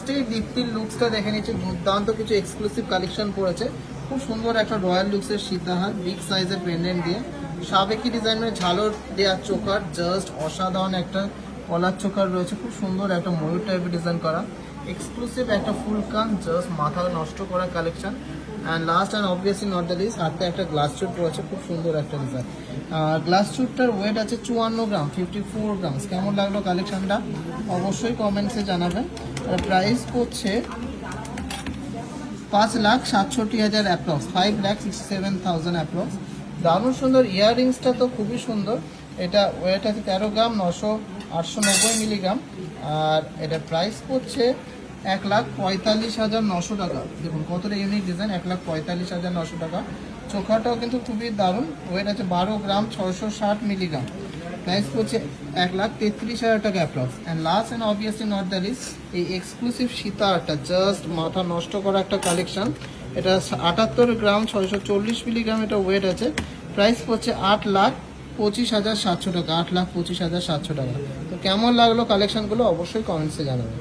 ফার্স্টেই দীপ্তির লুকসটা দেখে নিচ্ছি, দুর্দান্ত কিছু এক্সক্লুসিভ কালেকশন পড়েছে। খুব সুন্দর একটা রয়্যাল লুকসের সীতাহার, বিগ সাইজের পেন্ডেন্ট দিয়ে, সাবেকি ডিজাইনের ঝালর দেওয়া চোকার, জাস্ট অসাধারণ একটা কলার চোকার রয়েছে, খুব সুন্দর একটা ময়ূর টাইপের ডিজাইন করা, এক্সক্লুসিভ একটা ফুল কান, জাস্ট মাথা নষ্ট করা collection. And last and obviously not the least, হাতে একটা গ্লাস চুট রয়েছে, খুব সুন্দর একটা ডিজাইন। গ্লাস চুটটার ওয়েট আছে 54 গ্রাম, 54 গ্রামস। কেমন লাগলো কালেকশনটা অবশ্যই কমেন্টসে জানাবেন। আর প্রাইস পড়ছে 5,67,000 অ্যাপ্রক্স, 5,67,000 অ্যাপ্রক্স। দারুণ সুন্দর ইয়াররিংসটা তো খুবই সুন্দর। এটা ওয়েট আছে 13 গ্রাম, 890 মিলিগ্রাম। আর এটা প্রাইস পড়ছে 1,45,900 টাকা। দেখুন কতটা ইউনিক ডিজাইন, 1,45,900 টাকা। চোখাটাও কিন্তু খুবই দারুণ, ওয়েট আছে 12 গ্রাম, 660 মিলিগ্রাম। প্রাইস পড়ছে 1,33,000 টাকা approx. And last and obviously not the least, এই এক্সক্লুসিভ সীতাহারটা জাস্ট মাথা নষ্ট করা একটা কালেকশন। এটা 78 গ্রাম, 640 মিলিগ্রাম এটা ওয়েট আছে। প্রাইস পড়ছে 8,25,700 টাকা, 8,25,700 টাকা। তো কেমন লাগলো কালেকশনগুলো অবশ্যই কমেন্টসে জানাবেন।